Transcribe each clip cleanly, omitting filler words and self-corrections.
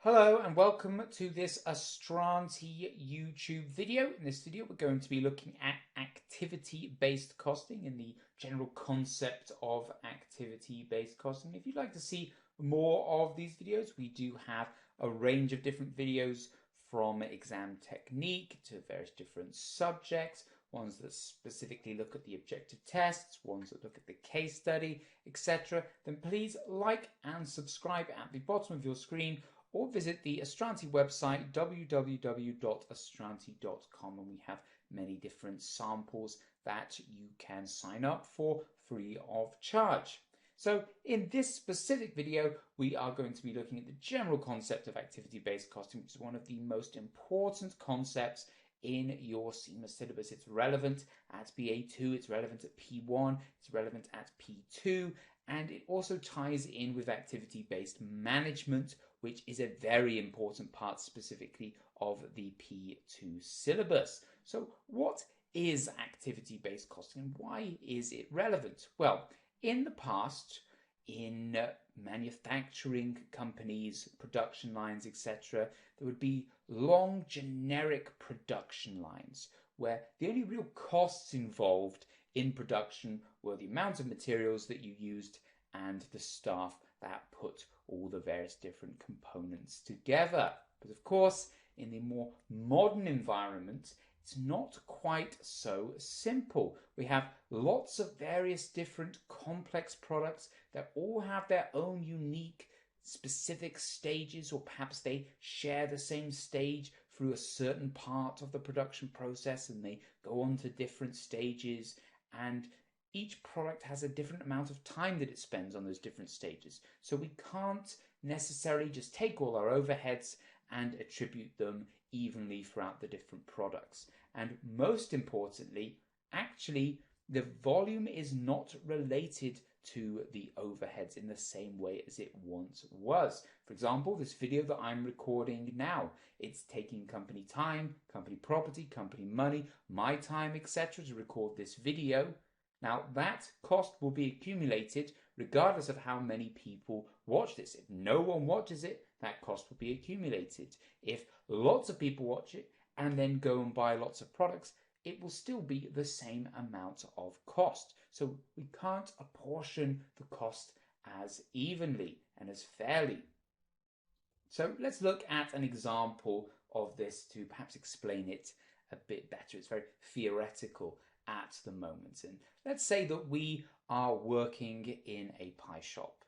Hello and welcome to this Astranti YouTube video. In this video we're going to be looking at activity-based costing and the general concept of activity-based costing. If you'd like to see more of these videos, we do have a range of different videos from exam technique to various different subjects, ones that specifically look at the objective tests, ones that look at the case study, etc. Then please like and subscribe at the bottom of your screen, or visit the Astranti website, www.astranti.com, and we have many different samples that you can sign up for free of charge. So in this specific video, we are going to be looking at the general concept of activity-based costing, which is one of the most important concepts in your CIMA syllabus. It's relevant at BA2, it's relevant at P1, it's relevant at P2, and it also ties in with activity-based management, which is a very important part specifically of the P2 syllabus. So what is activity-based costing and why is it relevant? Well, in the past, in manufacturing companies, production lines, etc., there would be long generic production lines where the only real costs involved in production were the amount of materials that you used and the staff that put all the various different components together. But of course, in the more modern environment, it's not quite so simple. We have lots of various different complex products that all have their own unique specific stages, or perhaps they share the same stage through a certain part of the production process and they go on to different stages, and each product has a different amount of time that it spends on those different stages. So we can't necessarily just take all our overheads and attribute them evenly throughout the different products. And most importantly, actually, the volume is not related to the overheads in the same way as it once was. For example, this video that I'm recording now, it's taking company time, company property, company money, my time, etc. to record this video. Now that cost will be accumulated regardless of how many people watch this. If no one watches it, that cost will be accumulated. If lots of people watch it and then go and buy lots of products, it will still be the same amount of cost. So we can't apportion the cost as evenly and as fairly. So let's look at an example of this to perhaps explain it a bit better. It's very theoretical at the moment. And let's say that we are working in a pie shop.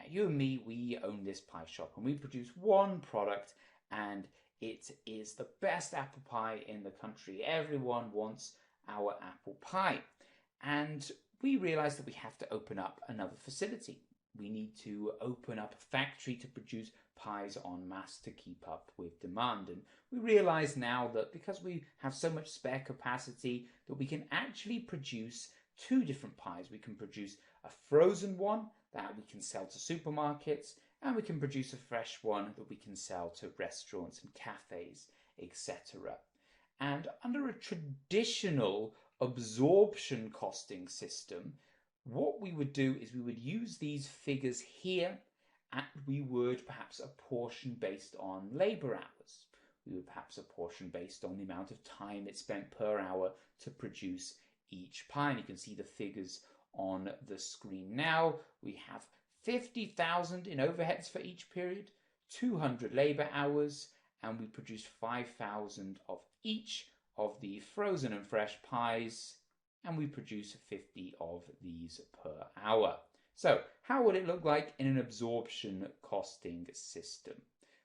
You and me, we own this pie shop and we produce one product, and it is the best apple pie in the country. Everyone wants our apple pie. And we realize that we have to open up another facility. We need to open up a factory to produce pies en masse to keep up with demand. And we realize now that because we have so much spare capacity, that we can actually produce two different pies. We can produce a frozen one that we can sell to supermarkets, and we can produce a fresh one that we can sell to restaurants and cafes, etc. And under a traditional absorption costing system, what we would do is we would use these figures here, and we would perhaps apportion based on labor hours. We would perhaps apportion based on the amount of time it's spent per hour to produce each pie. And you can see the figures on the screen now. We have 50,000 in overheads for each period, 200 labor hours, and we produce 5,000 of each of the frozen and fresh pies, and we produce 50 of these per hour. So how would it look like in an absorption costing system?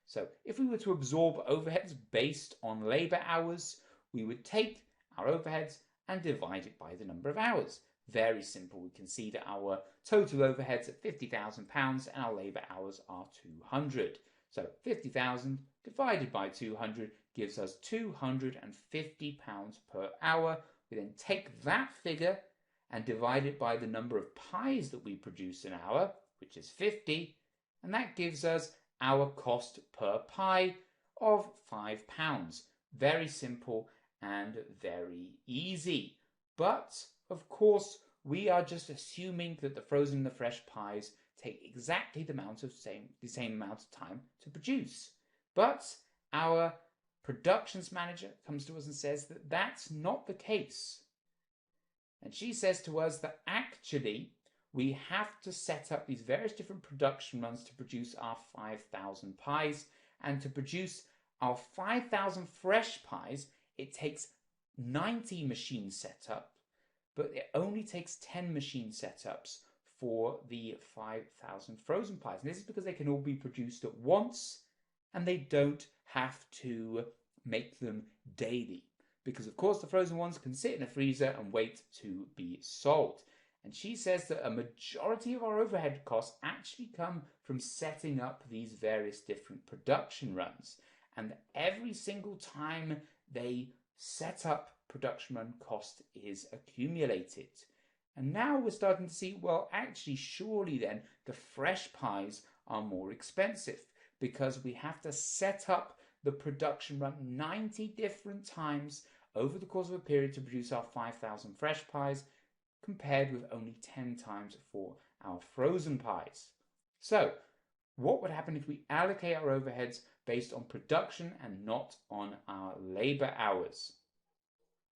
So if we were to absorb overheads based on labor hours, we would take our overheads and divide it by the number of hours. Very simple. We can see that our total overheads are £50,000 and our labor hours are 200. So 50,000 divided by 200 gives us £250 per hour. We then take that figure and divide it by the number of pies that we produce an hour, which is 50, and that gives us our cost per pie of £5. Very simple and very easy. But of course, we are just assuming that the frozen and the fresh pies take exactly the same amount of time to produce. But our productions manager comes to us and says that that's not the case. And she says to us that actually we have to set up these various different production runs to produce our 5,000 pies. And to produce our 5,000 fresh pies, it takes 90 machine setup, but it only takes 10 machine setups for the 5,000 frozen pies. And this is because they can all be produced at once and they don't have to make them daily. Because of course the frozen ones can sit in a freezer and wait to be sold. And she says that a majority of our overhead costs actually come from setting up these various different production runs. And every single time they set up production run, cost is accumulated. And now we're starting to see, well, actually, surely then the fresh pies are more expensive because we have to set up the production run 90 different times over the course of a period to produce our 5,000 fresh pies, compared with only 10 times for our frozen pies. So, what would happen if we allocate our overheads based on production and not on our labor hours?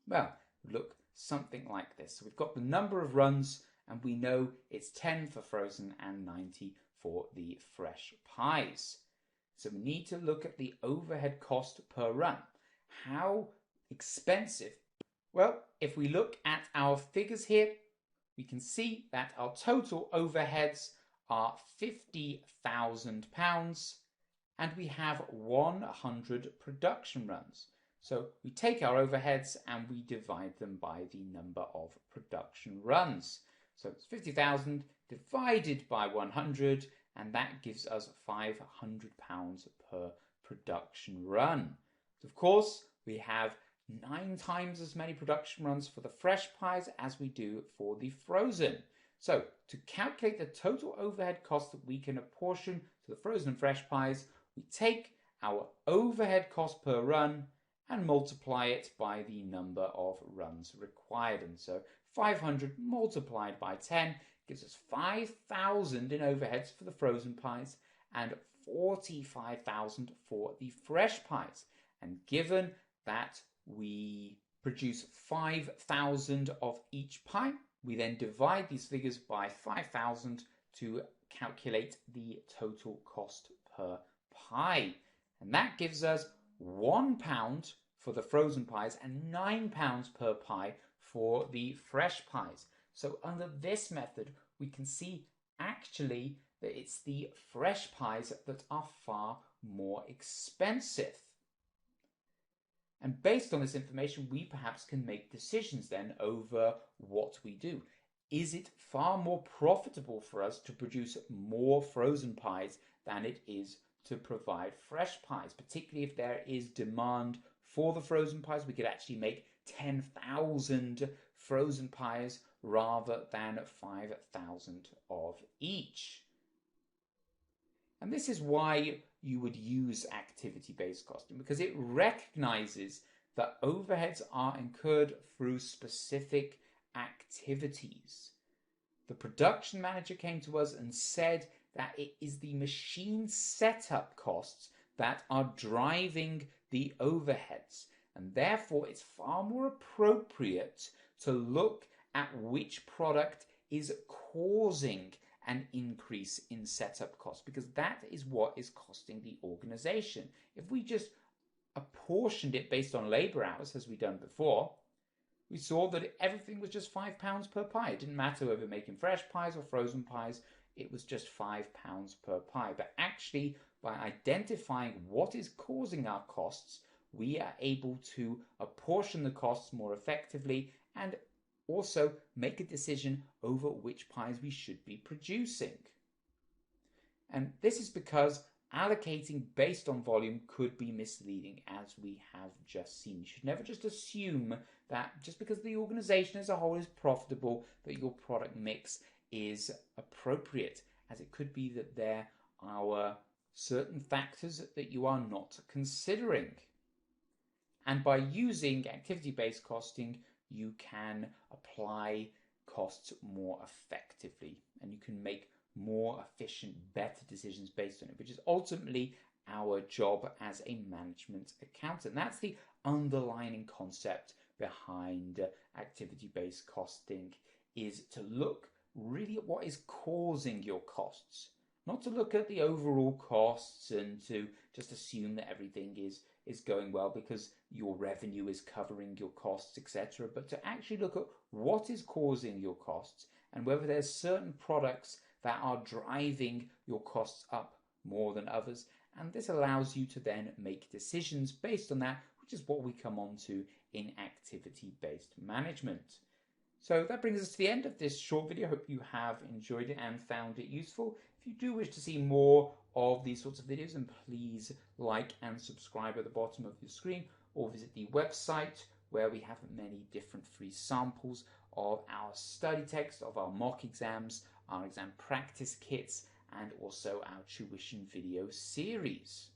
Well, look something like this. So we've got the number of runs and we know it's 10 for frozen and 90 for the fresh pies. So we need to look at the overhead cost per run. How expensive? Well, if we look at our figures here, we can see that our total overheads are £50,000 and we have 100 production runs. So we take our overheads and we divide them by the number of production runs. So it's 50,000 divided by 100 and that gives us £500 per production run. Of course, we have 9 times as many production runs for the fresh pies as we do for the frozen. So to calculate the total overhead cost that we can apportion to the frozen and fresh pies, we take our overhead cost per run and multiply it by the number of runs required. And so 500 multiplied by 10 gives us 5,000 in overheads for the frozen pies and 45,000 for the fresh pies. And given that we produce 5,000 of each pie, we then divide these figures by 5,000 to calculate the total cost per pie. And that gives us £1 for the frozen pies and £9 per pie for the fresh pies. So under this method, we can see actually that it's the fresh pies that are far more expensive. And based on this information, we perhaps can make decisions then over what we do. Is it far more profitable for us to produce more frozen pies than it is to provide fresh pies? Particularly if there is demand for the frozen pies, we could actually make 10,000 frozen pies rather than 5,000 of each. And this is why you would use activity-based costing, because it recognizes that overheads are incurred through specific activities. The production manager came to us and said that it is the machine setup costs that are driving the overheads, and therefore it's far more appropriate to look at which product is causing an increase in setup costs, because that is what is costing the organization. If we just apportioned it based on labor hours, as we've done before, we saw that everything was just £5 per pie. It didn't matter whether we're making fresh pies or frozen pies, it was just £5 per pie. But actually, by identifying what is causing our costs, we are able to apportion the costs more effectively and also make a decision over which pies we should be producing. And this is because allocating based on volume could be misleading, as we have just seen. You should never just assume that just because the organization as a whole is profitable, that your product mix is appropriate, as it could be that there are certain factors that you are not considering. And by using activity-based costing, you can apply costs more effectively and you can make more efficient, better decisions based on it, which is ultimately our job as a management accountant. That's the underlying concept behind activity-based costing, is to look really at what is causing your costs, not to look at the overall costs and to just assume that everything is going well because your revenue is covering your costs, etc., but to actually look at what is causing your costs and whether there's certain products that are driving your costs up more than others. And this allows you to then make decisions based on that, which is what we come on to in activity-based management. So that brings us to the end of this short video. I hope you have enjoyed it and found it useful. If you do wish to see more of these sorts of videos, then please like and subscribe at the bottom of your screen, or visit the website where we have many different free samples of our study text, of our mock exams, our exam practice kits, and also our tuition video series.